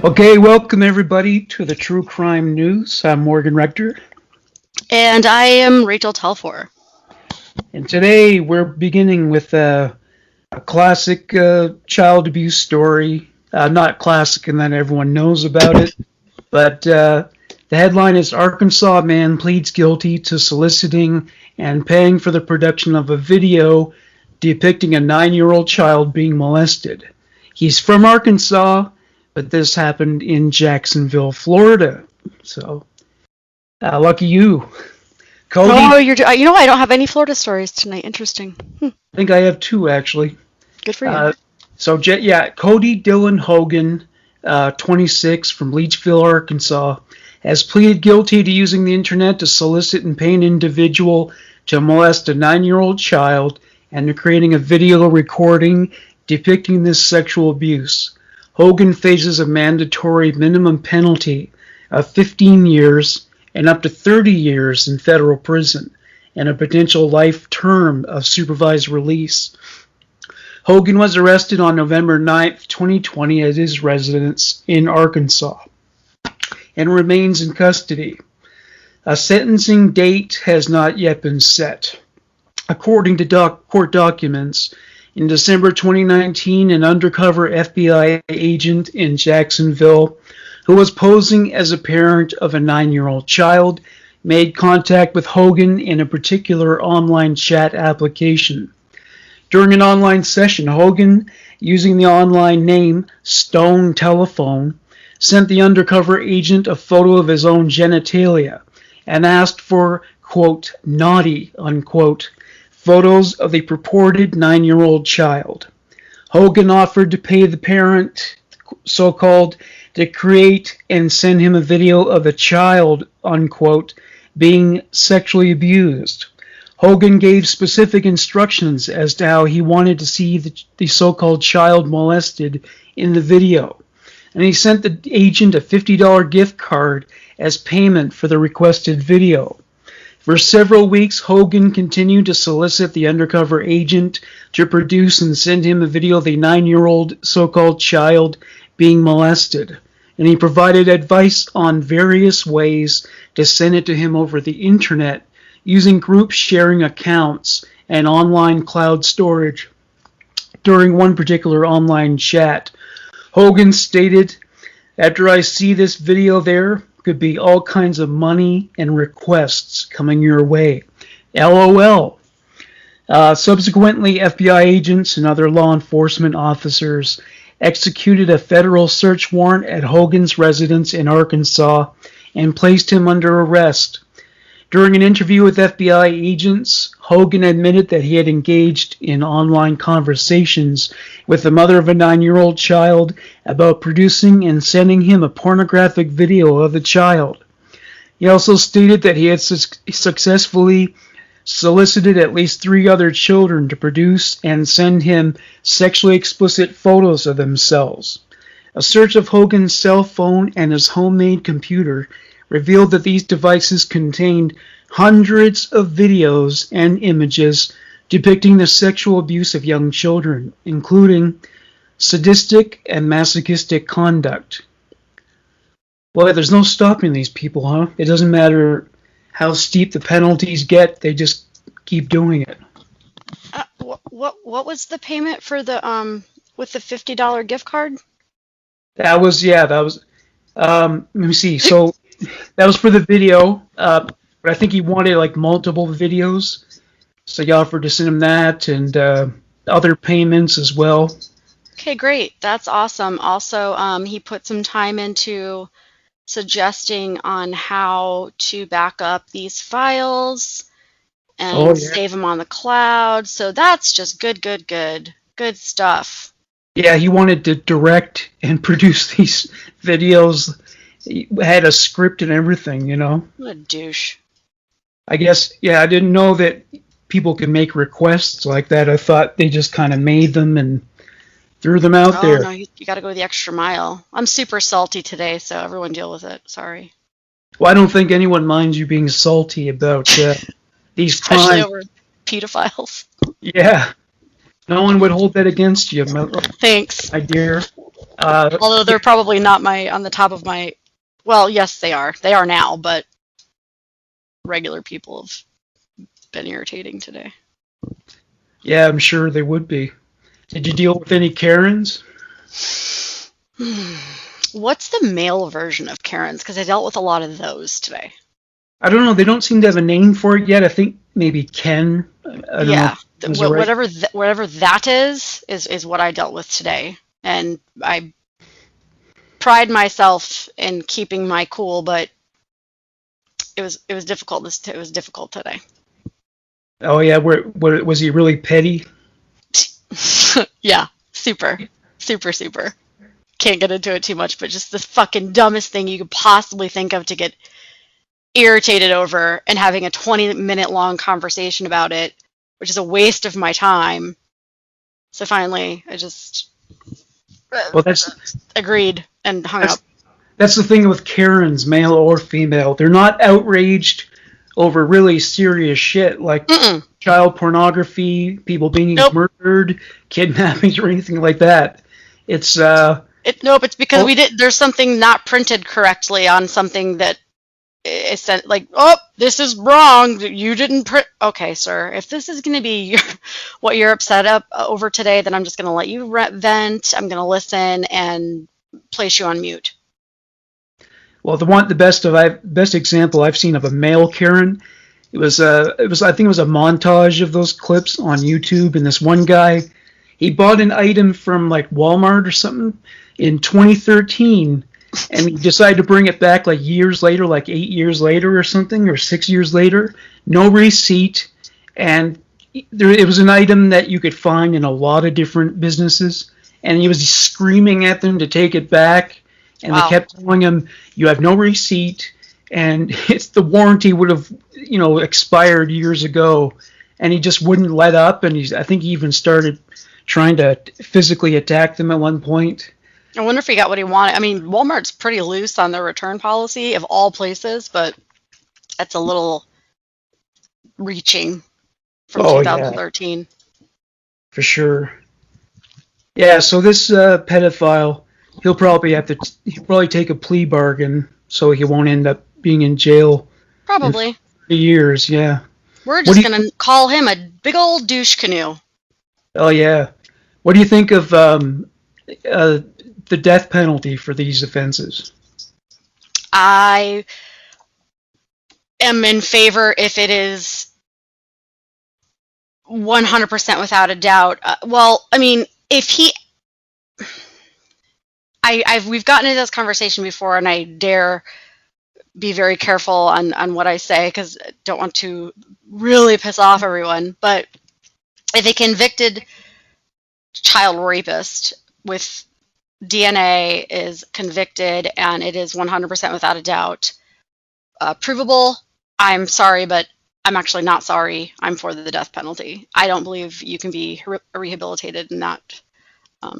Okay, welcome everybody to the True Crime News. I'm Morgan Rector. And I am Rachel Telfor. And today we're beginning with a classic child abuse story. Not classic in that everyone knows about it, but the headline is Arkansas man pleads guilty to soliciting and paying for the production of a video depicting a 9-year-old child being molested. He's from Arkansas, but this happened in Jacksonville, Florida. So, lucky you. Cody, you know, I don't have any Florida stories tonight. Interesting. I think I have two, actually. Good for you. Cody Dylan Hogan, 26, from Leachville, Arkansas, has pleaded guilty to using the internet to solicit and pay an individual to molest a 9-year-old child and to creating a video recording depicting this sexual abuse. Hogan faces a mandatory minimum penalty of 15 years and up to 30 years in federal prison and a potential life term of supervised release. Hogan was arrested on November 9th, 2020 at his residence in Arkansas and remains in custody. A sentencing date has not yet been set. According to court documents, in December 2019, an undercover FBI agent in Jacksonville who was posing as a parent of a 9-year-old child made contact with Hogan in a particular online chat application. During an online session, Hogan, using the online name Stone Telephone, sent the undercover agent a photo of his own genitalia and asked for, quote, naughty, unquote, photos of the purported 9-year-old child. Hogan offered to pay the parent, so-called, to create and send him a video of the child, unquote, being sexually abused. Hogan gave specific instructions as to how he wanted to see the so-called child molested in the video. And he sent the agent a $50 gift card as payment for the requested video. For several weeks, Hogan continued to solicit the undercover agent to produce and send him a video of the 9-year-old so-called child being molested. And he provided advice on various ways to send it to him over the internet using group sharing accounts and online cloud storage. During one particular online chat, Hogan stated, "After I see this video, there could be all kinds of money and requests coming your way. LOL." Subsequently, FBI agents and other law enforcement officers executed a federal search warrant at Hogan's residence in Arkansas and placed him under arrest. During an interview with FBI agents, Hogan admitted that he had engaged in online conversations with the mother of a 9-year-old child about producing and sending him a pornographic video of the child. He also stated that he had successfully solicited at least 3 other children to produce and send him sexually explicit photos of themselves. A search of Hogan's cell phone and his homemade computer revealed that these devices contained hundreds of videos and images depicting the sexual abuse of young children, including sadistic and masochistic conduct. Boy, there's no stopping these people, huh? It doesn't matter how steep the penalties get, they just keep doing it. What was the payment for the with the $50 gift card? That was let me see. So that was for the video, but I think he wanted like multiple videos, so he offered to send him that and other payments as well. Okay, great. That's awesome. Also, he put some time into suggesting on how to back up these files and save them on the cloud. So that's just good stuff. Yeah, he wanted to direct and produce these videos. He had a script and everything, you know. What a douche. I guess, I didn't know that people could make requests like that. I thought they just kind of made them and threw them out there. No, you got to go the extra mile. I'm super salty today, so everyone deal with it. Sorry. Well, I don't think anyone minds you being salty about these crimes. Especially over pedophiles. Yeah. No one would hold that against you. Thanks. My dear. Although they're probably not on the top of my. Well, yes, they are. They are now, but regular people have been irritating today. Yeah, I'm sure they would be. Did you deal with any Karens? What's the male version of Karens? Because I dealt with a lot of those today. I don't know. They don't seem to have a name for it yet. I think maybe Ken. I don't know. Whatever that is what I dealt with today, and I pride myself in keeping my cool, but it was difficult. It was difficult today. Oh yeah, was he really petty? Yeah, super. Can't get into it too much, but just the fucking dumbest thing you could possibly think of to get irritated over, and having a 20-minute long conversation about it, which is a waste of my time. So finally, I just agreed and hung up. That's the thing with Karens, male or female. They're not outraged over really serious shit like child pornography, people being murdered, kidnappings, or anything like that. It's it's because there's something not printed correctly on something that is sent, like, oh, this is wrong, you didn't print. Okay, sir, if this is going to be what you're upset over today, then I'm just going to let you vent. I'm going to listen and place you on mute. Well, the best example I've seen of a male Karen, I think it was a montage of those clips on YouTube, and this one guy, he bought an item from like Walmart or something in 2013, and he decided to bring it back like years later, like 8 years later or something, or 6 years later, no receipt, and it was an item that you could find in a lot of different businesses, and he was screaming at them to take it back. And They kept telling him, you have no receipt, and the warranty would have, expired years ago, and he just wouldn't let up, and I think he even started trying to physically attack them at one point. I wonder if he got what he wanted. I mean, Walmart's pretty loose on their return policy of all places, but that's a little reaching from 2013. Yeah. For sure. Yeah, so this pedophile, he'll probably take a plea bargain so he won't end up being in jail. Probably. In 3 years, yeah. We're just going to call him a big old douche canoe. Oh, yeah. What do you think of the death penalty for these offenses? I am in favor if it is 100% without a doubt. Well, I mean, if he... we've gotten into this conversation before, and I dare be very careful on what I say because I don't want to really piss off everyone. But if a convicted child rapist with DNA is convicted and it is 100% without a doubt provable, I'm sorry, but I'm actually not sorry. I'm for the death penalty. I don't believe you can be rehabilitated in that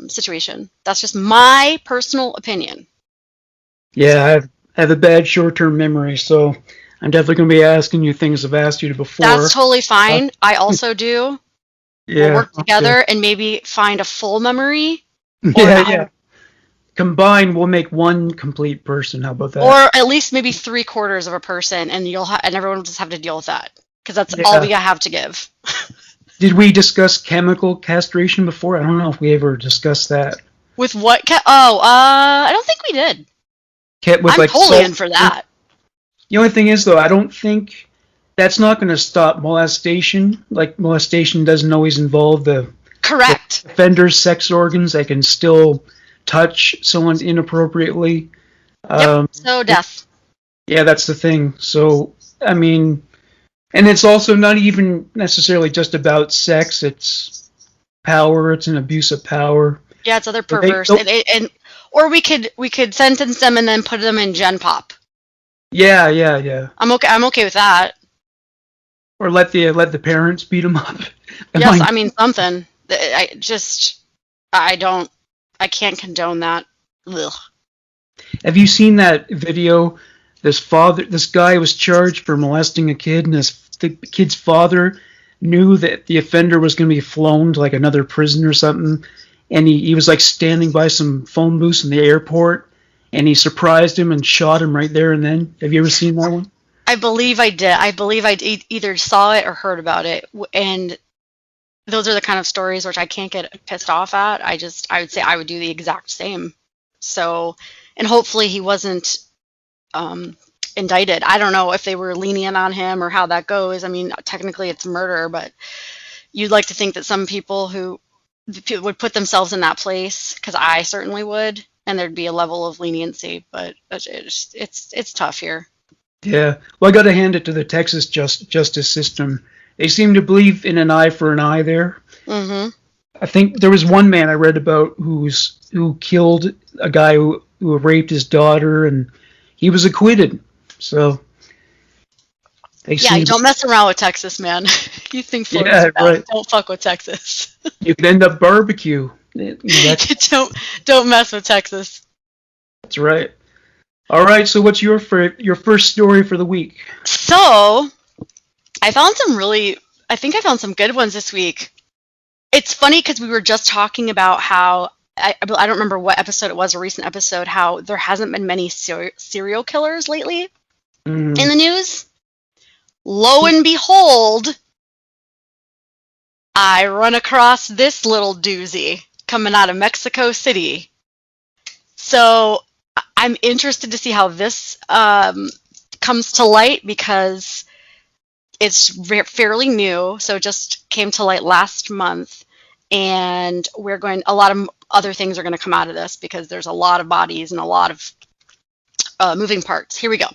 situation. That's just my personal opinion. Yeah, I have a bad short-term memory, so I'm definitely going to be asking you things I've asked you before. That's totally fine. I also do. Yeah, we'll work together and maybe find a full memory. Yeah. Combined, we'll make one complete person. How about that? Or at least maybe 3/4 of a person, and and everyone will just have to deal with that because that's all we have to give. Did we discuss chemical castration before? I don't know if we ever discussed that. With what? I don't think we did. I'm totally in for that. The only thing is, though, I don't think that's not going to stop molestation. Like, molestation doesn't always involve the offender's sex organs. They can still touch someone inappropriately. So death. Yeah, that's the thing. So, I mean, and it's also not even necessarily just about sex. It's power. It's an abuse of power. Yeah, it's other perverse. Or we could sentence them and then put them in Gen Pop. Yeah. I'm okay with that. Or let the parents beat them up. Yes, I mean something. I can't condone that. Ugh. Have you seen that video? This guy was charged for molesting a kid, and the kid's father knew that the offender was going to be flown to like another prison or something, and he was like standing by some phone booths in the airport, and he surprised him and shot him right there and then. Have you ever seen that one? I believe I did. I believe I either saw it or heard about it. And those are the kind of stories which I can't get pissed off at. I would say I would do the exact same. So, and hopefully he wasn't indicted. I don't know if they were lenient on him or how that goes. I mean, technically it's murder, but you'd like to think that some people who would put themselves in that place, because I certainly would, and there'd be a level of leniency. But it's tough here. Yeah. Well, I got to hand it to the Texas justice system. They seem to believe in an eye for an eye there. Mm-hmm. I think there was one man I read about who killed a guy who raped his daughter, and he was acquitted. So yeah, you don't mess around with Texas, man. You think Florida's bad. Right. Don't fuck with Texas. You could end up barbecue. Don't mess with Texas. That's right. All right, so what's your first story for the week? So, I found some good ones this week. It's funny because we were just talking about how, I don't remember what episode it was, a recent episode, how there hasn't been many serial killers lately in the news. Lo and behold, I run across this little doozy coming out of Mexico City. So I'm interested to see how this comes to light because it's fairly new. So it just came to light last month. And a lot of other things are going to come out of this because there's a lot of bodies and a lot of moving parts. Here we go.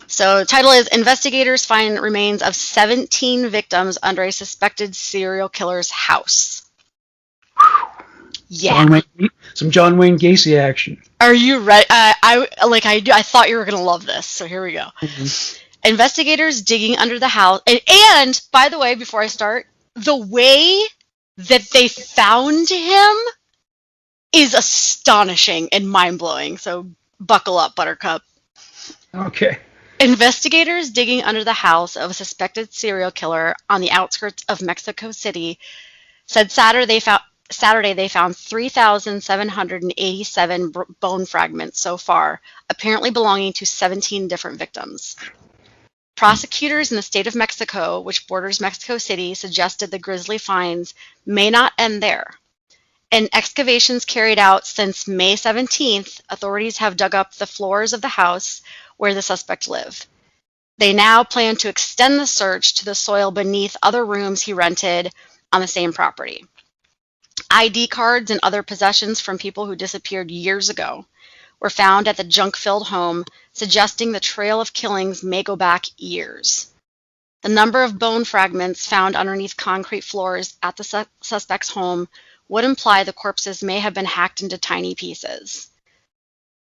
So the title is Investigators Find Remains of 17 Victims Under a Suspected Serial Killer's House. Yeah. Some John Wayne Gacy action. Are you ready? I thought you were going to love this, so here we go. Mm-hmm. Investigators digging under the house. And, by the way, before I start, the way that they found him is astonishing and mind-blowing. So buckle up, Buttercup. Okay. Investigators digging under the house of a suspected serial killer on the outskirts of Mexico City said Saturday they found 3,787 bone fragments so far, apparently belonging to 17 different victims. Prosecutors in the state of Mexico, which borders Mexico City, suggested the grisly finds may not end there. In excavations carried out since May 17th, authorities have dug up the floors of the house where the suspect lived. They now plan to extend the search to the soil beneath other rooms he rented on the same property. ID cards and other possessions from people who disappeared years ago were found at the junk-filled home, suggesting the trail of killings may go back years. The number of bone fragments found underneath concrete floors at the suspect's home would imply the corpses may have been hacked into tiny pieces.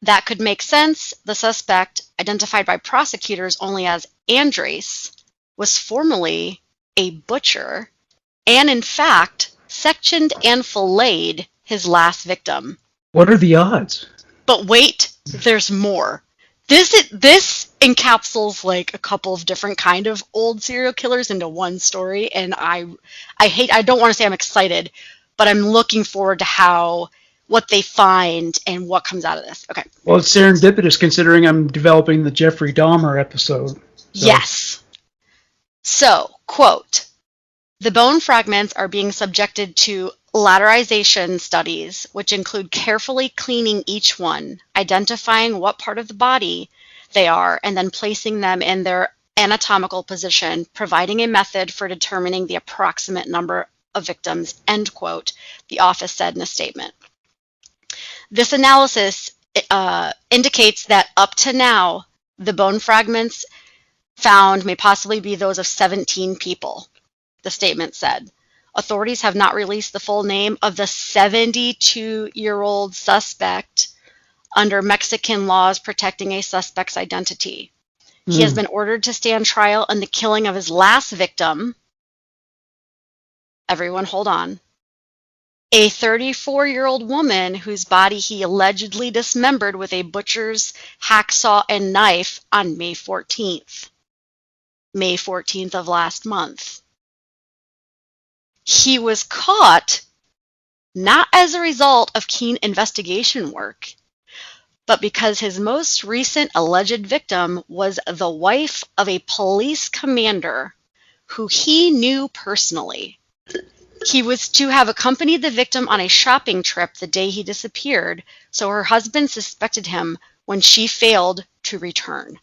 That could make sense. The suspect, identified by prosecutors only as Andres, was formerly a butcher and, in fact, sectioned and filleted his last victim. What are the odds? But wait, there's more. This encapsulates like a couple of different kind of old serial killers into one story, and I don't want to say I'm excited, but I'm looking forward to what they find and what comes out of this. Okay. Well, it's serendipitous considering I'm developing the Jeffrey Dahmer episode. So. Yes. So, quote, the bone fragments are being subjected to laterization studies, which include carefully cleaning each one, identifying what part of the body they are, and then placing them in their anatomical position, providing a method for determining the approximate number of victims, end quote, the office said in a statement. This analysis indicates that up to now, the bone fragments found may possibly be those of 17 people, the statement said. Authorities have not released the full name of the 72-year-old suspect under Mexican laws protecting a suspect's identity. He has been ordered to stand trial in the killing of his last victim. Everyone hold on. A 34-year-old woman whose body he allegedly dismembered with a butcher's hacksaw and knife on May 14th. May 14th of last month. He was caught not as a result of keen investigation work, but because his most recent alleged victim was the wife of a police commander who he knew personally. He was to have accompanied the victim on a shopping trip the day he disappeared, so her husband suspected him when she failed to return.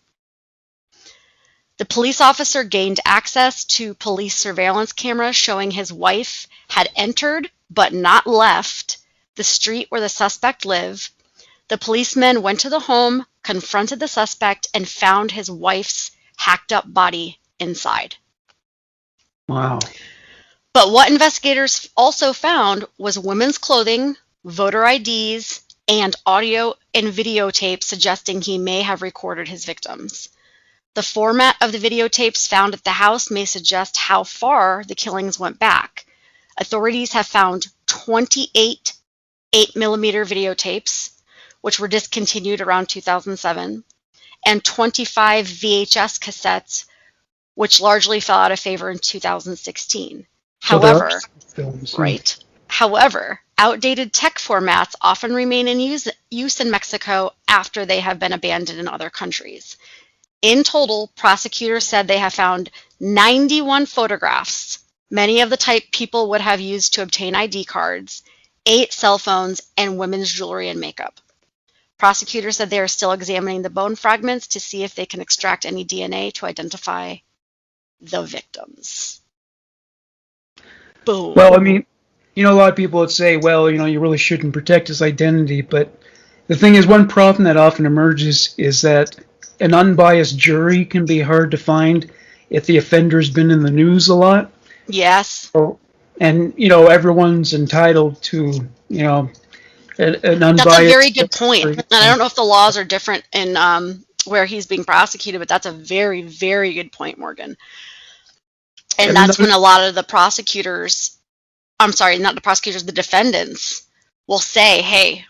The police officer gained access to police surveillance cameras showing his wife had entered, but not left, the street where the suspect lived. The policemen went to the home, confronted the suspect, and found his wife's hacked up body inside. Wow. But what investigators also found was women's clothing, voter IDs, and audio and videotapes suggesting he may have recorded his victims. The format of the videotapes found at the house may suggest how far the killings went back. Authorities have found 28 8mm videotapes, which were discontinued around 2007, and 25 VHS cassettes, which largely fell out of favor in 2016. So However, films, right. However, outdated tech formats often remain in use in Mexico after they have been abandoned in other countries. In total, prosecutors said they have found 91 photographs, many of the type people would have used to obtain ID cards, 8 cell phones, and women's jewelry and makeup. Prosecutors said they are still examining the bone fragments to see if they can extract any DNA to identify the victims. Boom. Well, I mean, a lot of people would say, well, you really shouldn't protect his identity. But the thing is, one problem that often emerges is that an unbiased jury can be hard to find if the offender's been in the news a lot. Yes. And, everyone's entitled to, an unbiased... That's a very good point. And I don't know if the laws are different in where he's being prosecuted, but that's a very, very good point, Morgan. And that's when a lot of the prosecutors, not the prosecutors, the defendants will say, hey,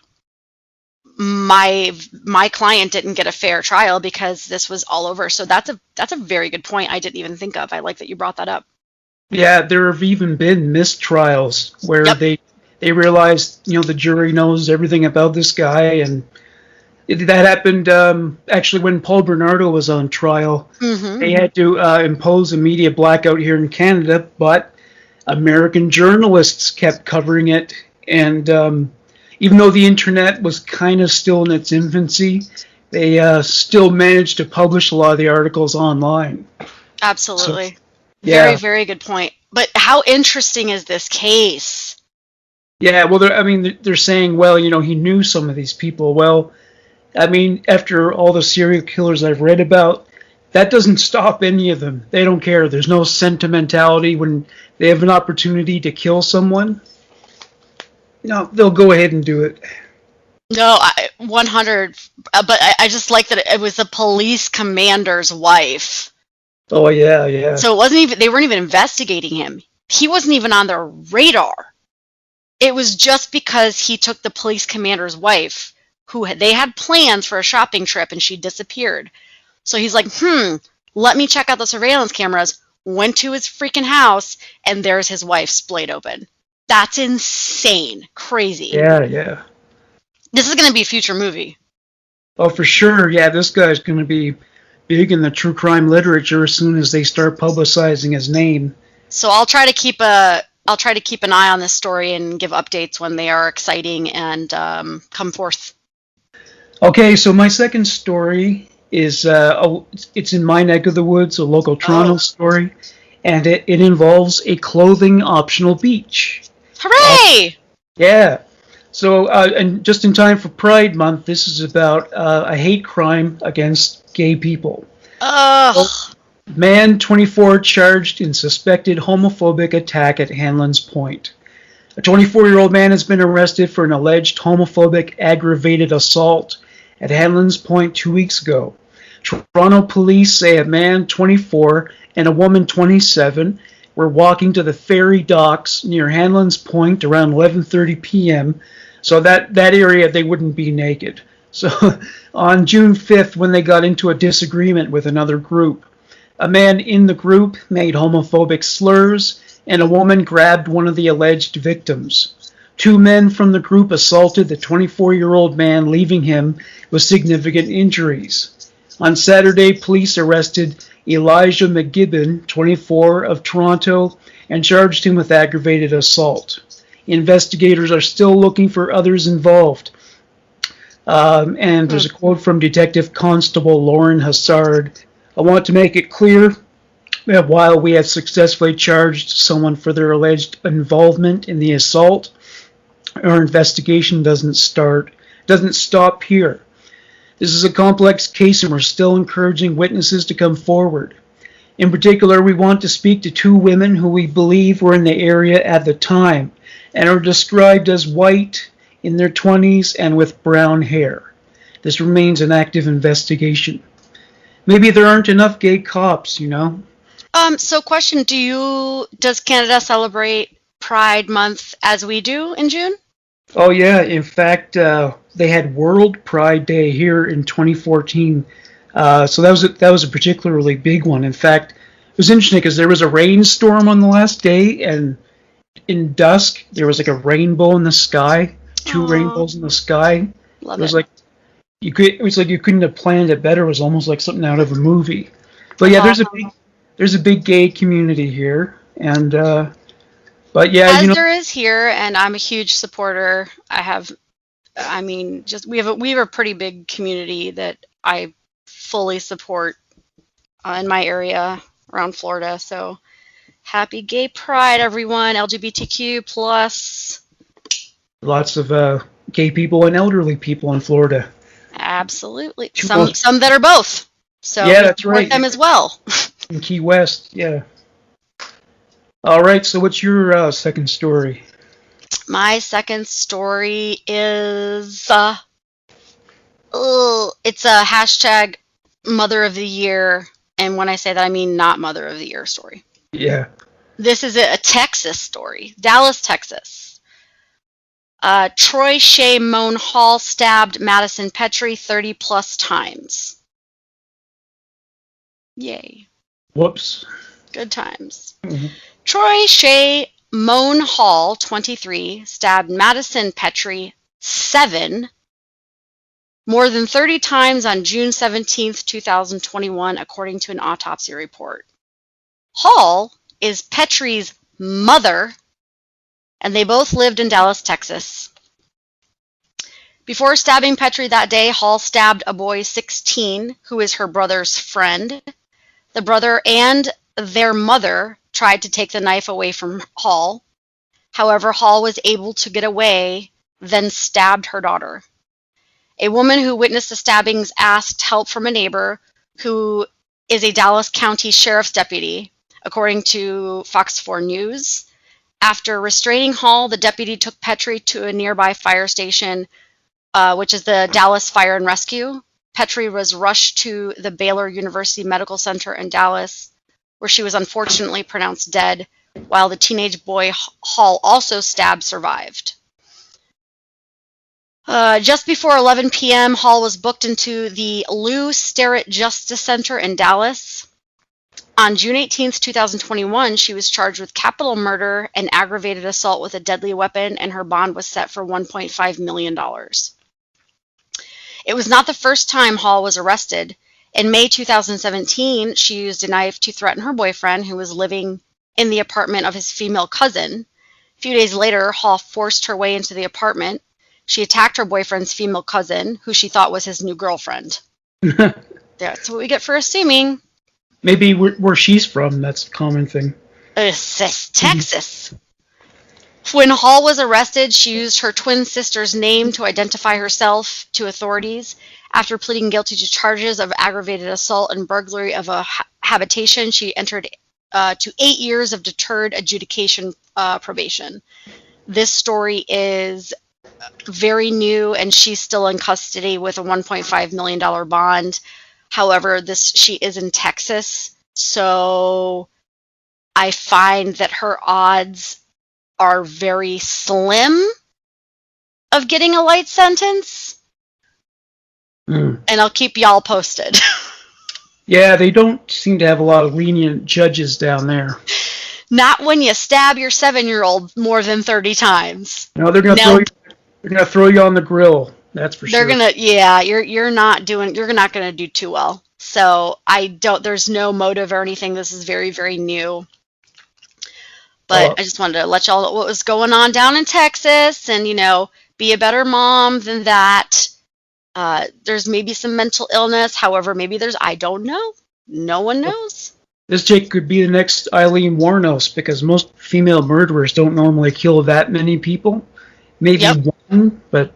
my client didn't get a fair trial because this was all over. So that's a very good point I didn't even think of. I like that you brought that up. Yeah, there have even been mistrials where they realized, the jury knows everything about this guy, and that happened actually when Paul Bernardo was on trial. Mm-hmm. They had to impose a media blackout here in Canada, but American journalists kept covering it. And even though the internet was kind of still in its infancy, they still managed to publish a lot of the articles online. Absolutely. So, very, very good point. But how interesting is this case? Yeah, well, they're saying, well, he knew some of these people. Well, after all the serial killers I've read about, that doesn't stop any of them. They don't care. There's no sentimentality when they have an opportunity to kill someone. No, they'll go ahead and do it. No, 100. But I just like that it was the police commander's wife. Oh, yeah. So they weren't even investigating him. He wasn't even on their radar. It was just because he took the police commander's wife, they had plans for a shopping trip, and she disappeared. So he's like, let me check out the surveillance cameras, went to his freaking house, and there's his wife splayed open. That's insane. Crazy. Yeah. This is going to be a future movie. Oh, for sure. Yeah, this guy's going to be big in the true crime literature as soon as they start publicizing his name. So I'll try to keep an eye on this story and give updates when they are exciting and come forth. Okay, so my second story is it's in my neck of the woods, a local Toronto story, and it involves a clothing optional beach. Hooray! Yeah. So, and just in time for Pride Month, this is about a hate crime against gay people. Ugh. Man 24 charged in suspected homophobic attack at Hanlan's Point. A 24-year-old man has been arrested for an alleged homophobic aggravated assault at Hanlan's Point 2 weeks ago. Toronto police say a man 24 and a woman 27 were walking to the ferry docks near Hanlan's Point around 11:30 p.m. So that area they wouldn't be naked. So on June 5th, when they got into a disagreement with another group, a man in the group made homophobic slurs and a woman grabbed one of the alleged victims. Two men from the group assaulted the 24-year-old man, leaving him with significant injuries. On Saturday, police arrested Elijah McGibbon, 24, of Toronto, and charged him with aggravated assault. Investigators are still looking for others involved. And there's a quote from Detective Constable Lauren Hassard. I want to make it clear that while we have successfully charged someone for their alleged involvement in the assault, our investigation doesn't stop here. This is a complex case and we're still encouraging witnesses to come forward. In particular, we want to speak to two women who we believe were in the area at the time and are described as white, in their 20s, and with brown hair. This remains an active investigation. Maybe there aren't enough gay cops, you know? So question, does Canada celebrate Pride Month as we do in June? Oh yeah, in fact, they had World Pride Day here in 2014. So that was a particularly big one. In fact, it was interesting because there was a rainstorm on the last day, and in dusk there was like a rainbow in the sky, two rainbows in the sky. Love it was like you couldn't have planned it better. It was almost like something out of a movie. But yeah, there's a big gay community here, and but yeah, as there is here, and I'm a huge supporter. We have a pretty big community that I fully support in my area around Florida. So happy Gay Pride, everyone! LGBTQ plus. Lots of gay people and elderly people in Florida. Absolutely, some that are both. So yeah, that's right. Them as well. In Key West, yeah. All right, so what's your second story? My second story is it's a hashtag Mother of the Year, and when I say that, I mean not Mother of the Year story. Yeah. This is a Texas story, Dallas, Texas. Troy Shea Moan Hall stabbed Madison Petrie 30 plus times. Yay. Whoops. Good times. Mm-hmm. Troy Shea Moan Hall, 23, stabbed Madison Petrie 7 more than 30 times on June 17, 2021, according to an autopsy report. Hall is Petrie's mother, and they both lived in Dallas, Texas. Before stabbing Petrie that day, Hall stabbed a boy 16 who is her brother's friend. The brother and their mother tried to take the knife away from Hall. However, Hall was able to get away, then stabbed her daughter. A woman who witnessed the stabbings asked help from a neighbor who is a Dallas County Sheriff's deputy, according to Fox 4 News. After restraining Hall, the deputy took Petrie to a nearby fire station, which is the Dallas Fire and Rescue. Petrie was rushed to the Baylor University Medical Center in Dallas, where she was unfortunately pronounced dead, while the teenage boy Hall also stabbed survived. Just before 11 p.m., Hall was booked into the Lou Sterrett Justice Center in Dallas. On June 18, 2021, she was charged with capital murder and aggravated assault with a deadly weapon, and her bond was set for $1.5 million. It was not the first time Hall was arrested. In May 2017, she used a knife to threaten her boyfriend, who was living in the apartment of his female cousin. A few days later, Hall forced her way into the apartment. She attacked her boyfriend's female cousin, who she thought was his new girlfriend. That's what we get for assuming. Maybe where she's from, that's a common thing. It's Texas. When Hall was arrested, she used her twin sister's name to identify herself to authorities. After pleading guilty to charges of aggravated assault and burglary of a habitation, she entered to 8 years of deterred adjudication probation. This story is very new, and she's still in custody with a $1.5 million bond. However, she is in Texas, so I find that her odds are very slim of getting a light sentence. And I'll keep y'all posted. Yeah, they don't seem to have a lot of lenient judges down there. Not when you stab your 7-year-old more than 30 times. No, they're gonna Nope. throw you on the grill. That's for They're sure. gonna, yeah, you're not gonna do too well. So there's no motive or anything. This is very, very new. But Oh, I just wanted to let y'all know what was going on down in Texas and, be a better mom than that. There's maybe some mental illness. However, maybe I don't know. No one knows. this chick could be the next Eileen Warnos because most female murderers don't normally kill that many people. Maybe Yep. one, but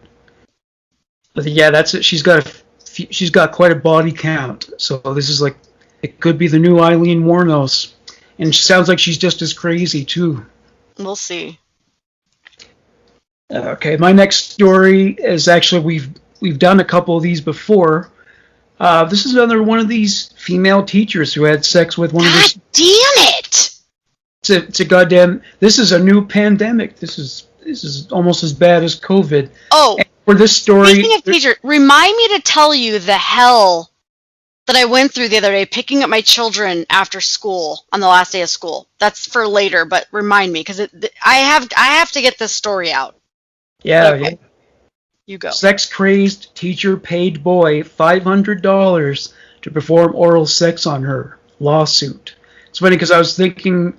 yeah, that's it. She's got quite a body count. So this is like it could be the new Eileen Warnos, and she sounds like she's just as crazy too. We'll see. Okay, my next story is actually we've done a couple of these before. This is another one of these female teachers who had sex with one of God their. damn it! It's a goddamn. This is a new pandemic. This is almost as bad as COVID. Oh, And for this story, speaking of teacher, remind me to tell you the hell that I went through the other day picking up my children after school on the last day of school. That's for later, but remind me because I have to get this story out. yeah, Okay. yeah. You go. Sex-crazed teacher paid boy $500 to perform oral sex on her. Lawsuit. It's funny because I was thinking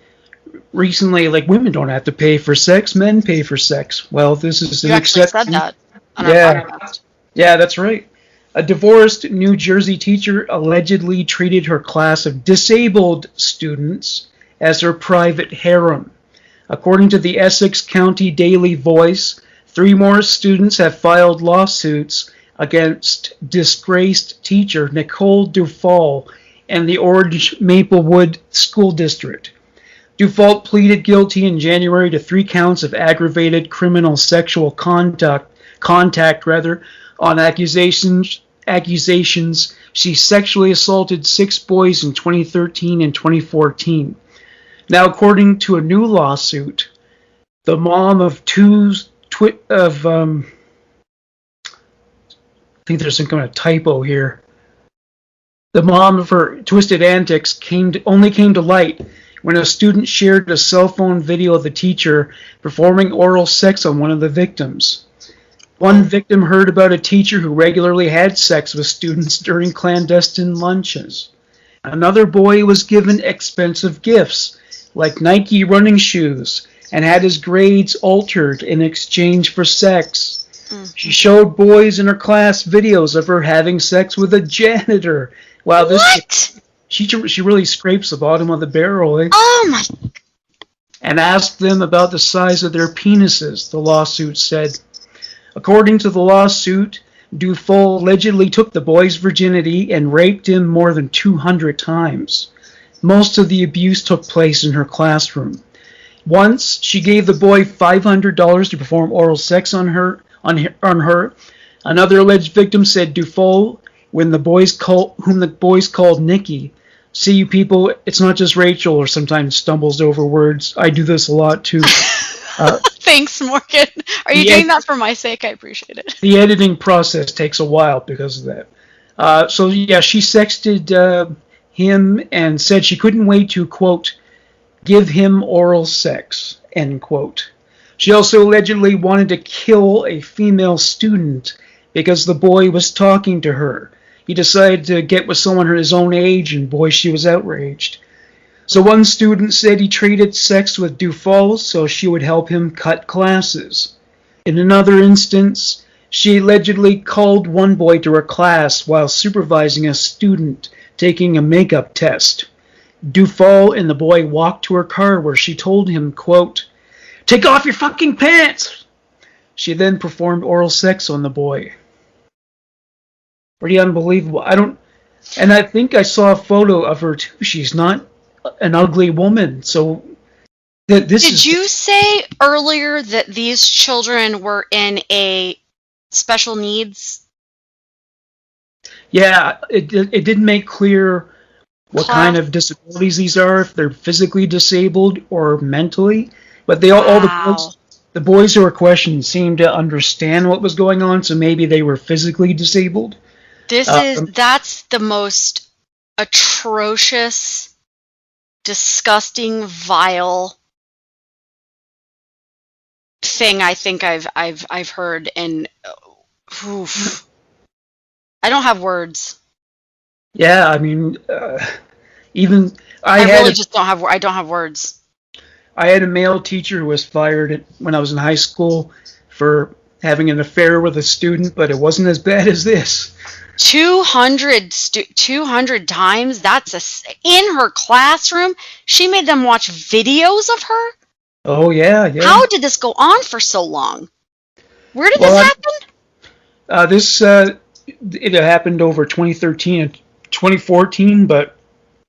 recently, like women don't have to pay for sex, men pay for sex. Well, this is You an actually said exception. that on Yeah. our podcast. Yeah, that's right. A divorced New Jersey teacher allegedly treated her class of disabled students as her private harem. According to the Essex County Daily Voice, 3 more students have filed lawsuits against disgraced teacher Nicole Dufault and the Orange Maplewood School District. Dufault pleaded guilty in January to 3 counts of aggravated criminal sexual contact on accusations she sexually assaulted 6 boys in 2013 and 2014. Now, according to a new lawsuit, the mom of I think there's some kind of typo here. The mom of her twisted antics only came to light when a student shared a cell phone video of the teacher performing oral sex on one of the victims. One victim heard about a teacher who regularly had sex with students during clandestine lunches. Another boy was given expensive gifts, like Nike running shoes, and had his grades altered in exchange for sex. Mm-hmm. She showed boys in her class videos of her having sex with a janitor. Wow, she really scrapes the bottom of the barrel, eh? Oh my! And asked them about the size of their penises, the lawsuit said. According to the lawsuit, Dufault allegedly took the boy's virginity and raped him more than 200 times. Most of the abuse took place in her classroom. Once, she gave the boy $500 to perform oral sex on her. Another alleged victim said Dufault, whom the boys called Nikki. See, you people, it's not just Rachel or sometimes stumbles over words. I do this a lot too. Thanks, Morgan. Are you doing that for my sake? I appreciate it. The editing process takes a while because of that. So yeah, she sexted him and said she couldn't wait to, quote, give him oral sex, end quote. She also allegedly wanted to kill a female student because the boy was talking to her. He decided to get with someone his own age, and boy, she was outraged. So one student said he traded sex with Dufault so she would help him cut classes. In another instance, she allegedly called one boy to her class while supervising a student taking a makeup test. Dufault and the boy walked to her car where she told him, quote, take off your fucking pants! She then performed oral sex on the boy. Pretty unbelievable. And I think I saw a photo of her too. She's not an ugly woman. So Did you say earlier that these children were in a special needs? Yeah, it didn't make clear what kind of disabilities these are, if they're physically disabled or mentally. But all the boys who were questioned seemed to understand what was going on, so maybe they were physically disabled. That's the most atrocious disgusting, vile thing I think I've heard, and oof, I don't have words. Yeah, I mean, even I really just don't have. I don't have words. I had a male teacher who was fired when I was in high school for having an affair with a student, but it wasn't as bad as this. 200 times? In her classroom? She made them watch videos of her? Oh, yeah, yeah. How did this go on for so long? Where did this happen? It happened over 2013 and 2014, but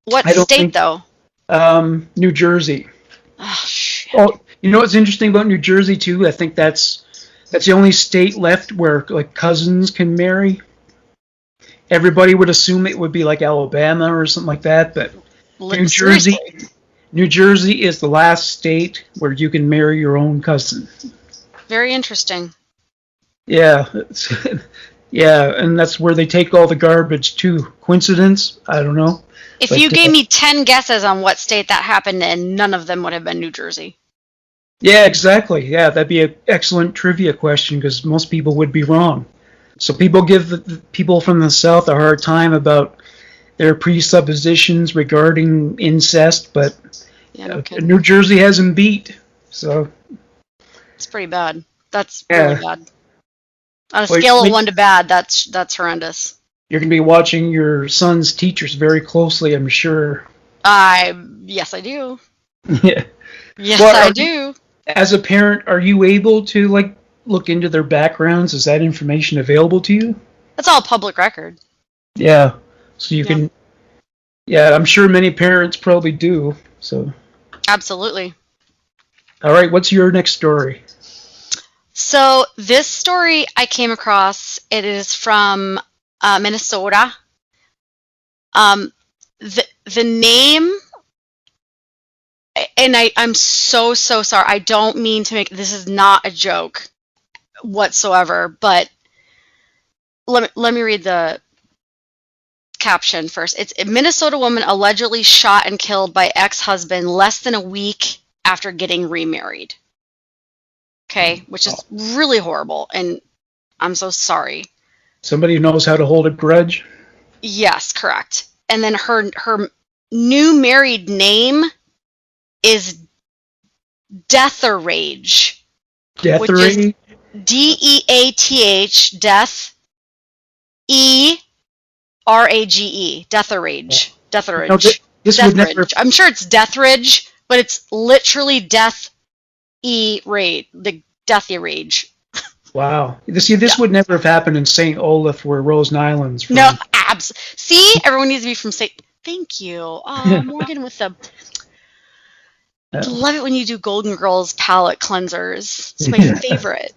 what state, though? New Jersey. Oh, shit. Oh, you know what's interesting about New Jersey, too? I think that's the only state left where, like, cousins can marry. Everybody would assume it would be like Alabama or something like that, but New Jersey is the last state where you can marry your own cousin. Very interesting. Yeah, yeah, and that's where they take all the garbage too. Coincidence? I don't know. If you gave me 10 guesses on what state that happened in, none of them would have been New Jersey. Yeah, exactly. Yeah, that'd be an excellent trivia question because most people would be wrong. So people give the people from the South a hard time about their presuppositions regarding incest, but New Jersey has them beat. So it's pretty bad. That's really bad. On a scale of 1 to bad, that's horrendous. You're going to be watching your son's teachers very closely, I'm sure. Yes, I do. Yeah. Yes, I do. As a parent, are you able to look into their backgrounds? Is that information available to you? That's all public record. Yeah. So you can. Yeah, I'm sure many parents probably do. So. Absolutely. All right. What's your next story? So this story I came across. It is from Minnesota. The name. And I'm so sorry. I don't mean to make this is not a joke whatsoever, but let me read the caption first. It's a Minnesota woman allegedly shot and killed by ex-husband less than a week after getting remarried. Okay, which is really horrible, and I'm so sorry. Somebody who knows how to hold a grudge? Yes, correct. And then her new married name is Deatherage. Deatherage? Death, Death, Erage. Deatherage. Deatherage. This would never... I'm sure it's Deatherage, but it's literally Death Rage. The Deathy Rage. Wow. See, this would never have happened in St. Olaf, where Rosen Island's from. No, See? Everyone needs to be from St. Thank you. Oh, Morgan with the... I love it when you do Golden Girls palette cleansers. It's my favorite.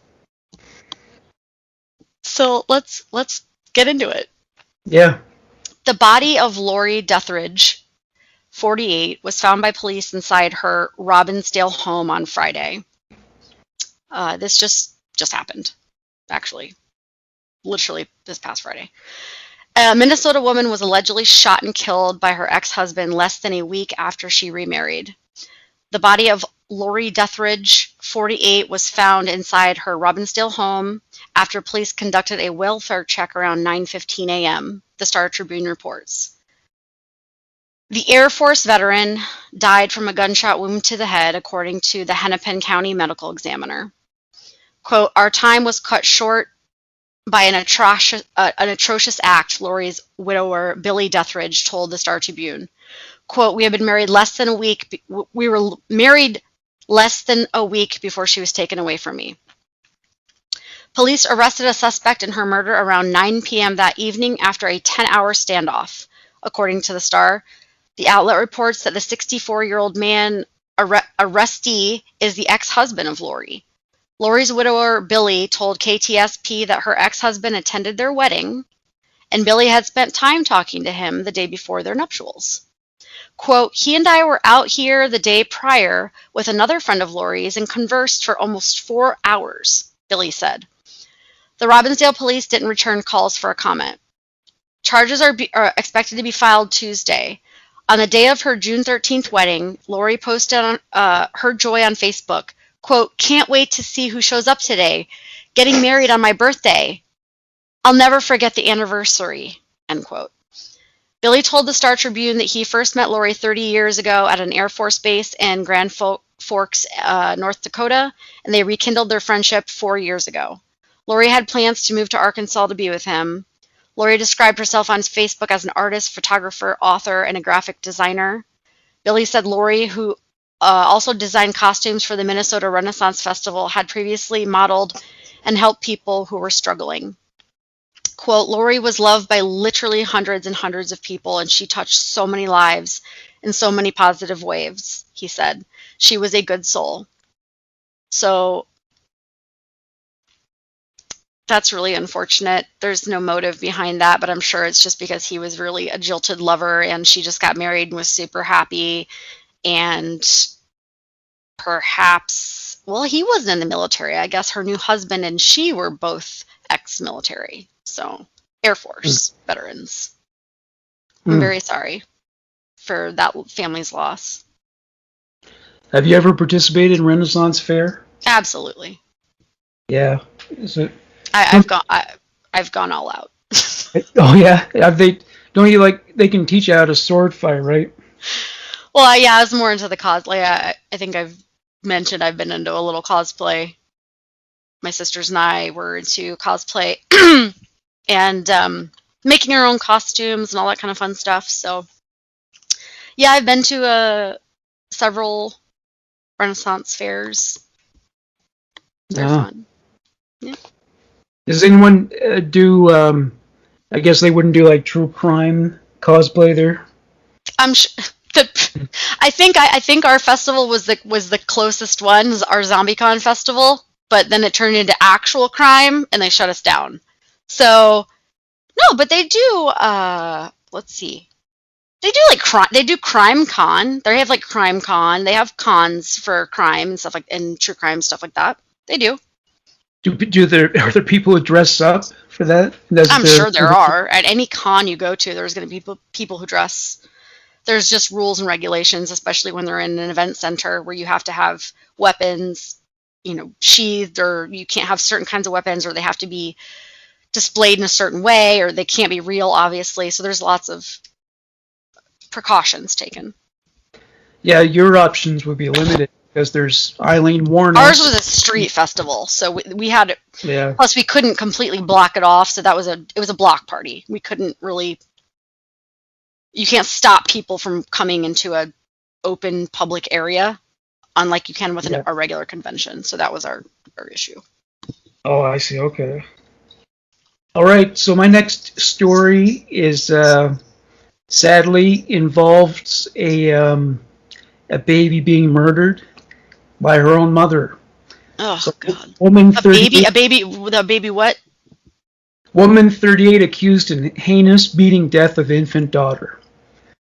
So let's get into it. Yeah. The body of Lori Deatherage, 48, was found by police inside her Robbinsdale home on Friday. This just happened, actually. Literally this past Friday. A Minnesota woman was allegedly shot and killed by her ex-husband less than a week after she remarried. The body of Lori Deatherage, 48, was found inside her Robbinsdale home after police conducted a welfare check around 9:15 a.m., the Star Tribune reports. The Air Force veteran died from a gunshot wound to the head, according to the Hennepin County Medical Examiner. Quote, "Our time was cut short by an atrocious act," Lori's widower, Billy Deatherage, told the Star Tribune. Quote, "We had been married less than a week. We were married less than a week before she was taken away from me." Police arrested a suspect in her murder around 9 p.m. that evening after a 10-hour standoff, according to the Star. The outlet reports that the 64-year-old man arrestee is the ex-husband of Lori. Lori's widower, Billy, told KTSP that her ex-husband attended their wedding, and Billy had spent time talking to him the day before their nuptials. Quote, "He and I were out here the day prior with another friend of Lori's and conversed for almost 4 hours," Billy said. The Robbinsdale police didn't return calls for a comment. Charges are expected to be filed Tuesday. On the day of her June 13th wedding, Lori posted on, her joy on Facebook, quote, "Can't wait to see who shows up today. Getting married on my birthday. I'll never forget the anniversary," end quote. Billy told the Star Tribune that he first met Lori 30 years ago at an Air Force base in Grand Forks, North Dakota, and they rekindled their friendship 4 years ago. Lori had plans to move to Arkansas to be with him. Lori described herself on Facebook as an artist, photographer, author, and a graphic designer. Billy said Lori, who also designed costumes for the Minnesota Renaissance Festival, had previously modeled and helped people who were struggling. Quote, "Lori was loved by literally hundreds and hundreds of people, and she touched so many lives in so many positive ways," he said. "She was a good soul." So that's really unfortunate. There's no motive behind that, but I'm sure it's just because he was really a jilted lover and she just got married and was super happy. And perhaps, well, he wasn't in the military. I guess her new husband and she were both ex-military. So, Air Force veterans. I'm very sorry for that family's loss. Have you ever participated in Renaissance Fair? Absolutely. Yeah. Is it? I've gone all out. Oh yeah. Don't you like? They can teach you how to sword fight, right? Well, yeah, I was more into the cosplay. I think I've mentioned I've been into a little cosplay. My sisters and I were into cosplay and making our own costumes and all that kind of fun stuff. So, yeah, I've been to several Renaissance fairs. They're fun. Yeah. Does anyone do? I guess they wouldn't do like true crime cosplay there. I'm sure. I think our festival was the closest one, our ZombieCon festival, but then it turned into actual crime and they shut us down. So no, but they do. Let's see. They do like crime. They do Crime Con. They have like Crime Con. They have cons for crime and stuff like and true crime stuff like that. They do. Are there people who dress up for that? I'm sure there are. At any con you go to, there's going to be people who dress. There's just rules and regulations, especially when they're in an event center where you have to have weapons, sheathed, or you can't have certain kinds of weapons, or they have to be displayed in a certain way, or they can't be real, obviously. So there's lots of precautions taken. Yeah, your options would be limited because there's Eileen Warren. Ours was a street festival, so we had it. Yeah. Plus, we couldn't completely block it off, so it was a block party. We couldn't really. You can't stop people from coming into a open public area, unlike you can with a regular convention. So that was our issue. Oh, I see. Okay. All right. So my next story is sadly involves a baby being murdered by her own mother. Oh, so, God. Woman a baby what? Woman 38 accused in heinous beating death of infant daughter.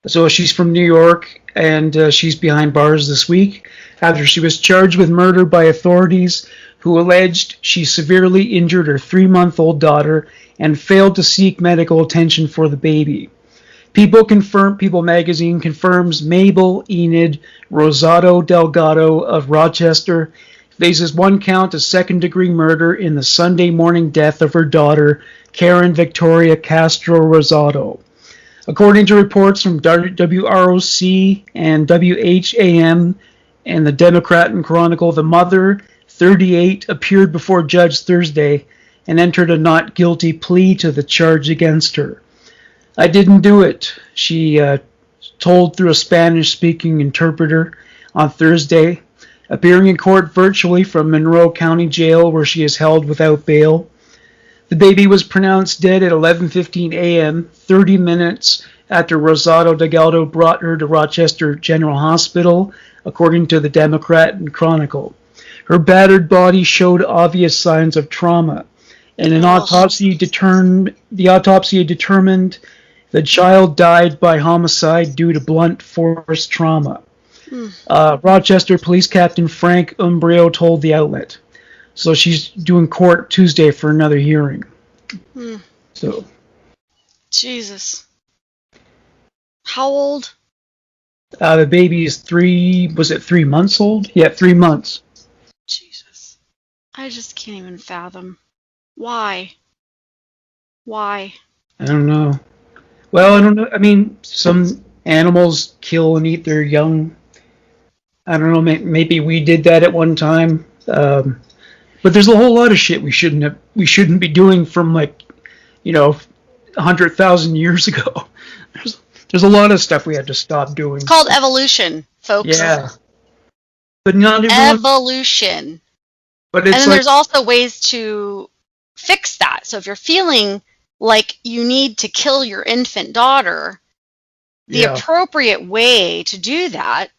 So she's from New York, and she's behind bars this week after she was charged with murder by authorities who alleged she severely injured her 3-month-old daughter and failed to seek medical attention for the baby. People magazine confirms Mabel Enid Rosado Delgado of Rochester faces 1 count of second-degree murder in the Sunday morning death of her daughter, Karen Victoria Castro Rosado. According to reports from WROC and WHAM and the Democrat and Chronicle, the mother, 38, appeared before Judge Thursday and entered a not guilty plea to the charge against her. "I didn't do it," she told through a Spanish-speaking interpreter on Thursday, appearing in court virtually from Monroe County Jail, where she is held without bail. The baby was pronounced dead at 11:15 a.m., 30 minutes after Rosado Delgado brought her to Rochester General Hospital, according to the Democrat and Chronicle. Her battered body showed obvious signs of trauma, and the autopsy determined the child died by homicide due to blunt force trauma. Rochester Police Captain Frank Umbrio told the outlet. So she's doing court Tuesday for another hearing. So, Jesus. How old? The baby is was it 3 months old? Yeah, 3 months. Jesus. I just can't even fathom. Why? Why? I don't know. Well, I don't know. I mean, some animals kill and eat their young. I don't know. Maybe we did that at one time. But there's a whole lot of shit we shouldn't be doing from like, 100,000 years ago. There's there's a lot of stuff we had to stop doing. It's called evolution, folks. Yeah, but not everyone. Evolution. But And it's then like, there's also ways to fix that. So if you're feeling like you need to kill your infant daughter, the yeah, appropriate way to do that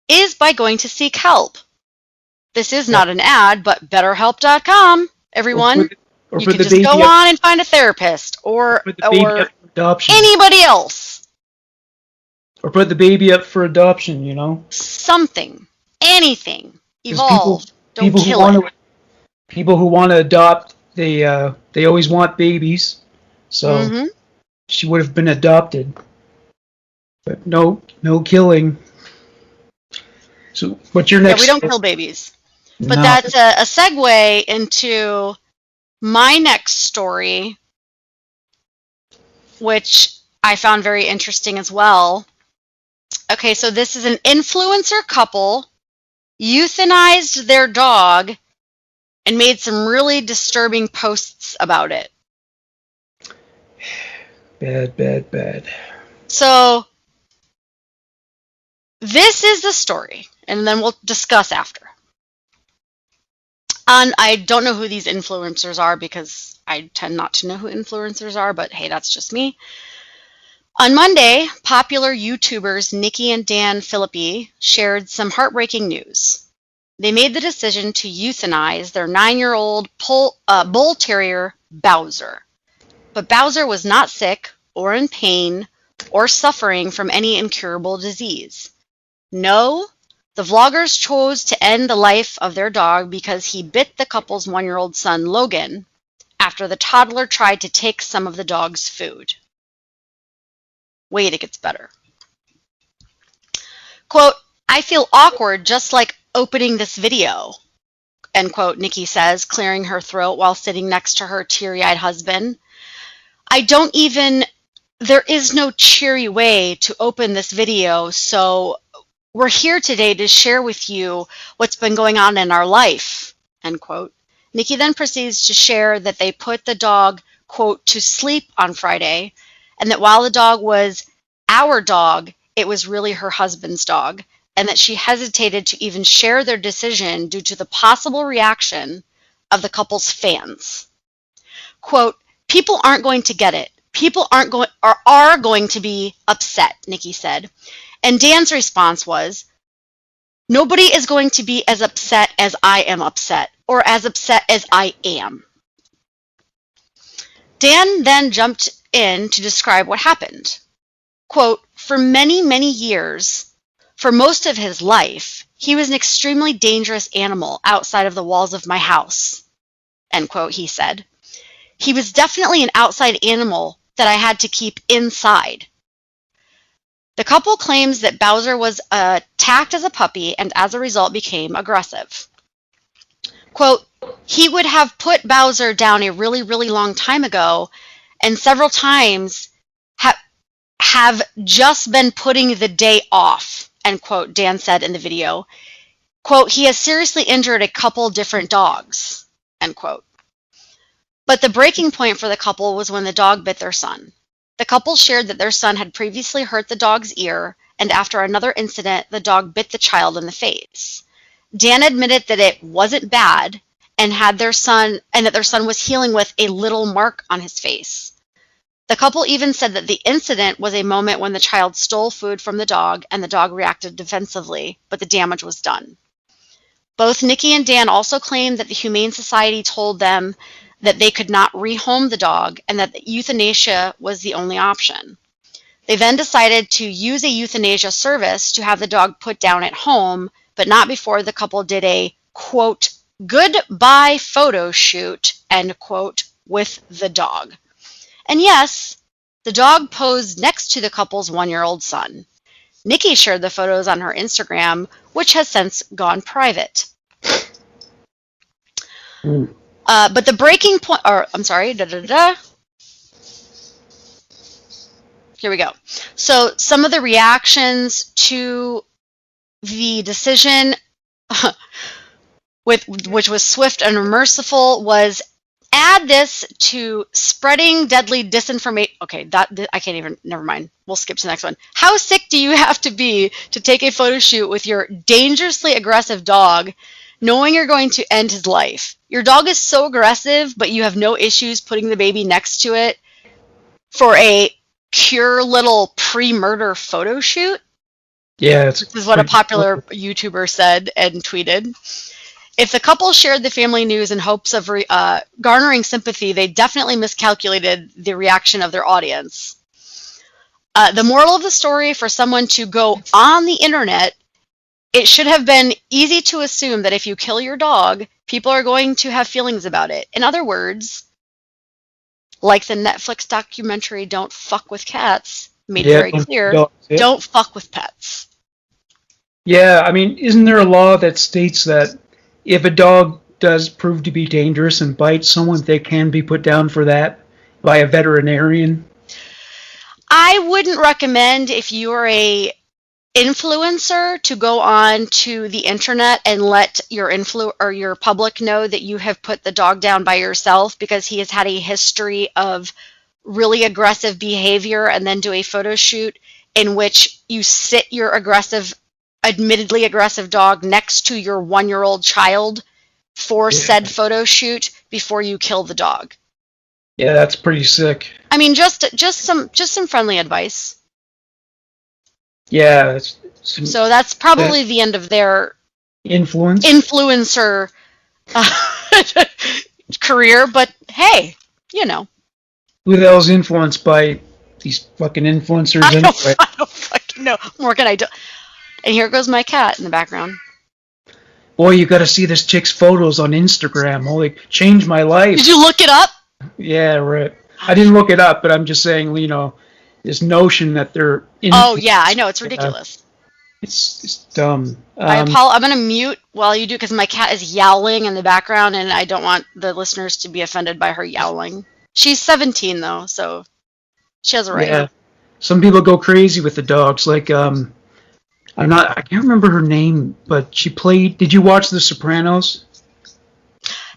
is by going to seek help. This is yeah. not an ad, but betterhelp.com, Or everyone. You put can the just go baby up, on and find a therapist or or put the baby up for adoption, anybody else. or put the baby up for adoption. Something, anything, Because people evolve. Don't people who kill want it. to people who want to adopt, they always want babies. So Mm-hmm. she would have been adopted, but no killing. So what's your Yeah, next we don't story? kill babies. But No. that's a segue into my next story, which I found very interesting as well. Okay, so this is an influencer couple euthanized their dog and made some really disturbing posts about it. Bad, bad, bad. So this is the story, and then we'll discuss after. And I don't know who these influencers are because I tend not to know who influencers are, but hey, that's just me. On Monday, popular YouTubers Nikki and Dan Philippi shared some heartbreaking news. They made the decision to euthanize their 9-year-old bull terrier, Bowser. But Bowser was not sick or in pain or suffering from any incurable disease. No, the vloggers chose to end the life of their dog because he bit the couple's 1-year-old son, Logan, after the toddler tried to take some of the dog's food. Wait, it gets better. Quote, I feel awkward just like opening this video, end quote, Nikki says, clearing her throat while sitting next to her teary-eyed husband. There is no cheery way to open this video, so we're here today to share with you what's been going on in our life, end quote. Nikki then proceeds to share that they put the dog, quote, to sleep on Friday, and that while the dog was our dog, it was really her husband's dog, and that she hesitated to even share their decision due to the possible reaction of the couple's fans. Quote, people aren't going to get it. People are going to be upset, Nikki said. And Dan's response was, nobody is going to be as upset as I am upset, or as upset as I am. Dan then jumped in to describe what happened. Quote, for many, many years, for most of his life, he was an extremely dangerous animal outside of the walls of my house, end quote, he said. He was definitely an outside animal that I had to keep inside. The couple claims that Bowser was attacked as a puppy and as a result became aggressive. Quote, he would have put Bowser down a really, really long time ago and several times have just been putting the day off, end quote, Dan said in the video. Quote, he has seriously injured a couple different dogs, end quote. But the breaking point for the couple was when the dog bit their son. The couple shared that their son had previously hurt the dog's ear, and after another incident, the dog bit the child in the face. Dan admitted that it wasn't bad and that their son was healing with a little mark on his face. The couple even said that the incident was a moment when the child stole food from the dog and the dog reacted defensively, but the damage was done. Both Nikki and Dan also claimed that the Humane Society told them that they could not rehome the dog and that euthanasia was the only option. They then decided to use a euthanasia service to have the dog put down at home, but not before the couple did a, quote, goodbye photo shoot, end quote, with the dog. And yes, the dog posed next to the couple's 1-year-old son. Nikki shared the photos on her Instagram, which has since gone private. But the breaking point, or I'm sorry, Here we go. So some of the reactions to the decision, which was swift and merciful, was add this to spreading deadly disinformation. Okay, I can't even, never mind. We'll skip to the next one. How sick do you have to be to take a photo shoot with your dangerously aggressive dog, knowing you're going to end his life? Your dog is so aggressive, but you have no issues putting the baby next to it for a pure little pre-murder photo shoot? Yeah, this is what a popular YouTuber said and tweeted. If the couple shared the family news in hopes of garnering sympathy, they definitely miscalculated the reaction of their audience. The moral of the story for someone to go on the internet, it should have been easy to assume that if you kill your dog, people are going to have feelings about it. In other words, like the Netflix documentary Don't Fuck with Cats made very clear, don't fuck with pets. Yeah, I mean, isn't there a law that states that if a dog does prove to be dangerous and bites someone, they can be put down for that by a veterinarian? I wouldn't recommend, if you're a influencer, to go on to the internet and let your your public know that you have put the dog down by yourself because he has had a history of really aggressive behavior, and then do a photo shoot in which you sit your admittedly aggressive dog next to your 1-year-old child for said photo shoot before you kill the dog. Yeah, that's pretty sick. I mean, just some friendly advice. Yeah. So that's probably the end of their influencer career, but hey, you know. Who the hell's influenced by these fucking influencers anyway? I don't fucking know. Morgan, I don't. And here goes my cat in the background. Boy, you gotta see this chick's photos on Instagram. Holy, changed my life. Did you look it up? Yeah, right. I didn't look it up, but I'm just saying, you know, this notion that they're... Oh, yeah, I know. It's ridiculous. It's dumb. I'm going to mute while you do, because my cat is yowling in the background, and I don't want the listeners to be offended by her yowling. She's 17, though, so she has a right. Yeah. Some people go crazy with the dogs. Like, I can't remember her name, but she played... Did you watch The Sopranos?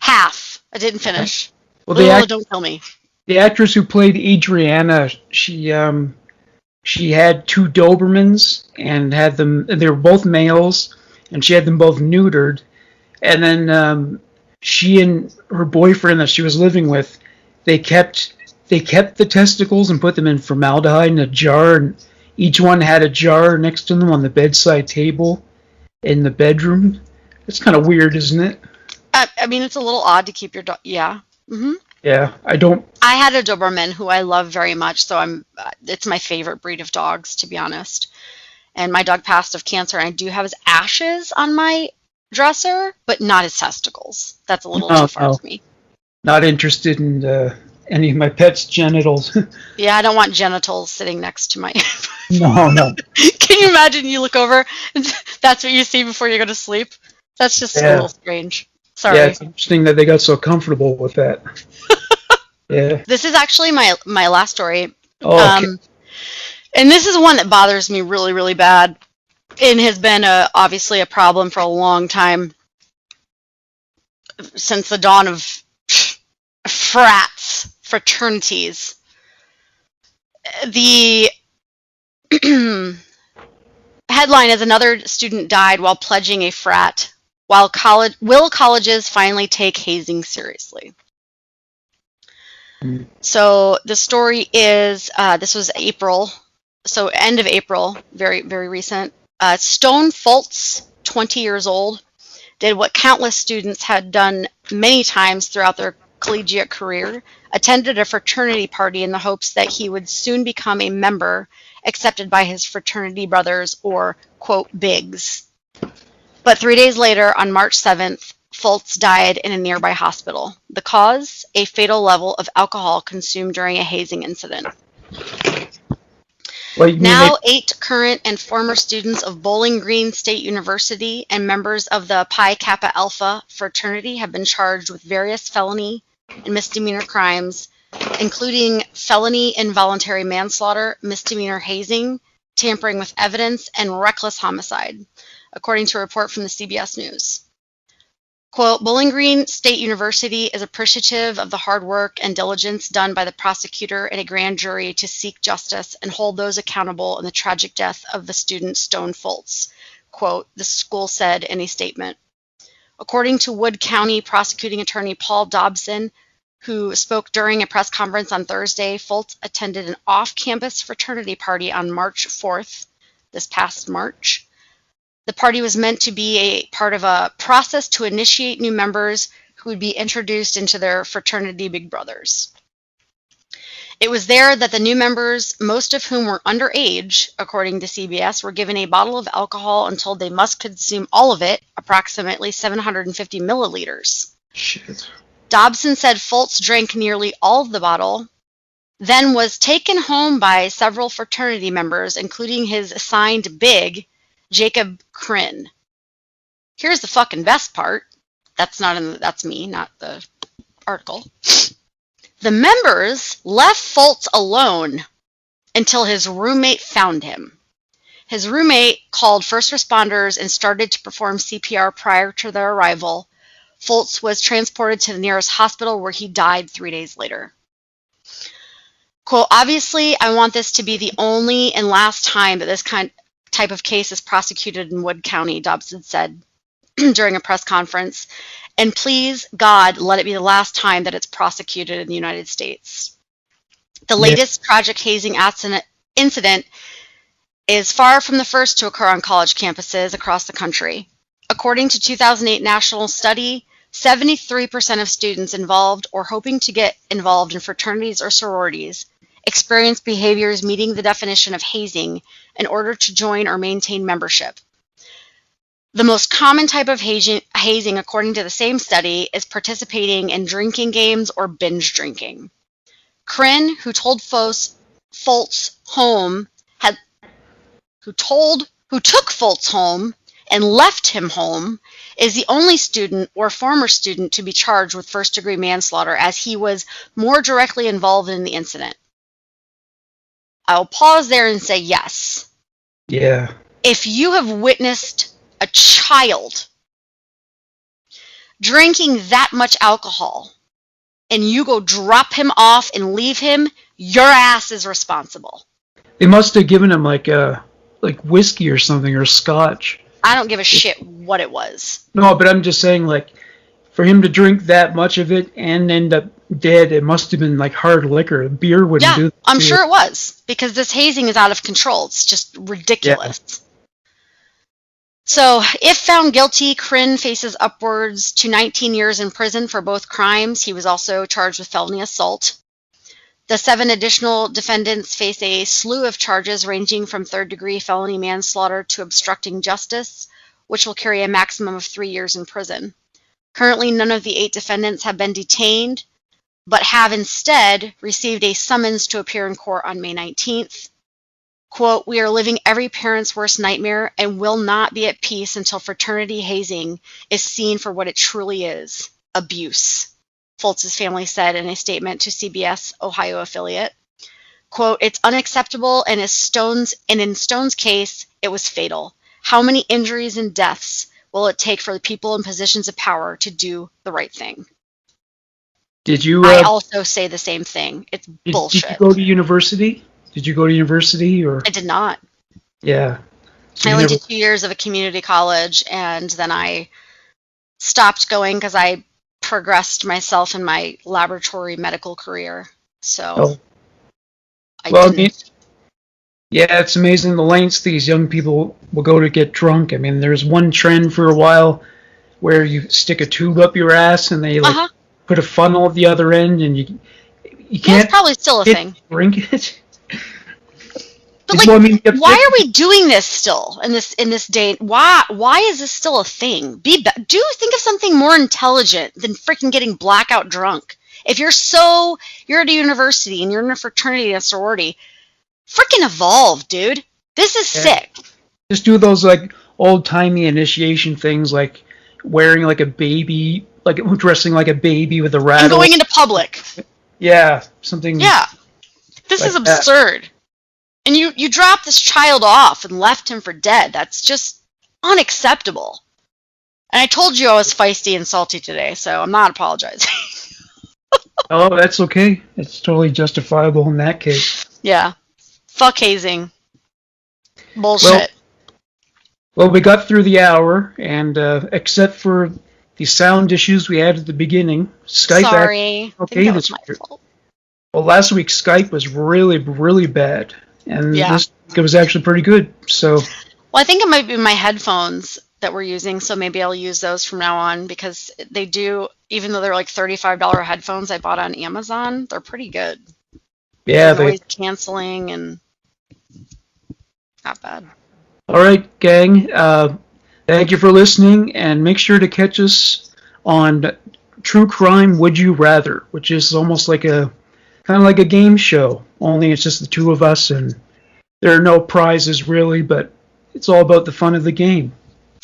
Half. I didn't finish. Well, don't kill me. The actress who played Adriana, she had 2 Dobermans and had them. They were both males, and she had them both neutered. And then she and her boyfriend that she was living with, they kept the testicles and put them in formaldehyde in a jar, and each one had a jar next to them on the bedside table in the bedroom. It's kind of weird, isn't it? I mean, it's a little odd to keep your dog. Yeah. Mm-hmm. Yeah, I had a Doberman who I love very much, so it's my favorite breed of dogs, to be honest. And my dog passed of cancer, and I do have his ashes on my dresser, but not his testicles. That's a little too far for me. Not interested in any of my pet's genitals. Yeah, I don't want genitals sitting next to my... No. Can you imagine you look over and that's what you see before you go to sleep? That's just a little strange. Sorry. Yeah, it's interesting that they got so comfortable with that. Yeah. This is actually my last story. Oh, okay. And this is one that bothers me really, really bad, and has been obviously a problem for a long time, since the dawn of fraternities. The headline is another student died while pledging a frat. Will colleges finally take hazing seriously? So the story is, this was April, so end of April, very, very recent. Stone Fultz, 20 years old, did what countless students had done many times throughout their collegiate career, attended a fraternity party in the hopes that he would soon become a member accepted by his fraternity brothers, or, quote, bigs. But 3 days later, on March 7th, Fultz died in a nearby hospital. The cause? A fatal level of alcohol consumed during a hazing incident. Well, you mean Now, 8 current and former students of Bowling Green State University and members of the Pi Kappa Alpha fraternity have been charged with various felony and misdemeanor crimes, including felony involuntary manslaughter, misdemeanor hazing, tampering with evidence, and reckless homicide, according to a report from the CBS News. Quote, Bowling Green State University is appreciative of the hard work and diligence done by the prosecutor and a grand jury to seek justice and hold those accountable in the tragic death of the student Stone Foltz, quote, the school said in a statement. According to Wood County prosecuting attorney Paul Dobson, who spoke during a press conference on Thursday, Foltz attended an off-campus fraternity party on March 4th, this past March. The party was meant to be a part of a process to initiate new members who would be introduced into their fraternity big brothers. It was there that the new members, most of whom were underage, according to CBS, were given a bottle of alcohol and told they must consume all of it, approximately 750 milliliters. Shit. Dobson said Foltz drank nearly all of the bottle, then was taken home by several fraternity members, including his assigned big, Jacob Kryn. Here's the fucking best part. That's me, not the article. The members left Foltz alone until his roommate found him. His roommate called first responders and started to perform CPR prior to their arrival. Foltz was transported to the nearest hospital where he died 3 days later. Quote, obviously, I want this to be the only and last time that this type of case is prosecuted in Wood County, Dobson said during a press conference. And please, God, let it be the last time that it's prosecuted in the United States. The latest tragic hazing incident is far from the first to occur on college campuses across the country. According to a 2008 national study, 73% of students involved or hoping to get involved in fraternities or sororities experience behaviors meeting the definition of hazing in order to join or maintain membership. The most common type of hazing, according to the same study, is participating in drinking games or binge drinking. Kryn, who took Foltz home and left him home, is the only student or former student to be charged with first-degree manslaughter, as he was more directly involved in the incident. I'll pause there and say yes. Yeah. If you have witnessed a child drinking that much alcohol and you go drop him off and leave him, your ass is responsible. They must have given him like whiskey or something, or scotch. I don't give a shit what it was. No, but I'm just saying, like, for him to drink that much of it and end up dead, it must have been like hard liquor. Beer wouldn't do that. I'm sure it was, because this hazing is out of control. It's just ridiculous. Yeah. So, if found guilty, Kryn faces upwards to 19 years in prison for both crimes. He was also charged with felony assault. The 7 additional defendants face a slew of charges ranging from third-degree felony manslaughter to obstructing justice, which will carry a maximum of 3 years in prison. Currently, none of the 8 defendants have been detained, but have instead received a summons to appear in court on May 19th. Quote, we are living every parent's worst nightmare and will not be at peace until fraternity hazing is seen for what it truly is, abuse, Foltz's family said in a statement to CBS Ohio affiliate. Quote, it's unacceptable, and in Stone's case, it was fatal. How many injuries and deaths will it take for the people in positions of power to do the right thing? I also say the same thing. It's bullshit. Did you go to university? Did you go to university, or? I did not. Yeah. So I only did 2 years of a community college, and then I stopped going because I progressed myself in my laboratory medical career. So I didn't. Yeah, it's amazing the lengths these young people will go to get drunk. I mean, there's one trend for a while where you stick a tube up your ass and they put a funnel at the other end, and you can't. That's probably still a thing. Drink it. But why are we doing this still in this day? Why is this still a thing? Think of something more intelligent than freaking getting blackout drunk. If you're at a university and you're in a fraternity and a sorority, Freaking evolve, dude. This is Yeah. sick. Just do those like old timey initiation things, like wearing like a baby, like dressing like a baby with a And rattle. going into public. Yeah, something Yeah. This is like that. absurd. And you dropped this child off and left him for dead. That's just unacceptable. And I told you I was feisty and salty today, so I'm not apologizing. Oh, that's okay. It's totally justifiable in that case. Yeah. Fuck hazing. Well, Bullshit. well, we got through the hour, and except for the sound issues we had at the beginning, Skype Sorry. acted I think okay that was this my year. fault. Well, last week Skype was really, really bad, and Yeah. this week it was actually pretty good. So, Well, I think it might be my headphones that we're using, so maybe I'll use those from now on because they do, even though they're like $35 headphones I bought on Amazon, they're pretty good. yeah, For they. noise canceling and not bad. All right, gang. Thank you for listening, and make sure to catch us on True Crime Would You Rather, which is almost like a kind of like a game show. Only it's just the two of us, and there are no prizes really, but it's all about the fun of the game.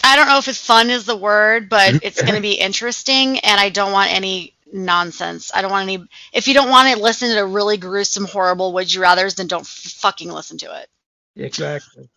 I don't know if it's fun is the word, but it's going to be interesting, and I don't want any nonsense. I don't want any. If you don't want to listen to really gruesome, horrible would you rather's, then don't fucking listen to it. Exactly.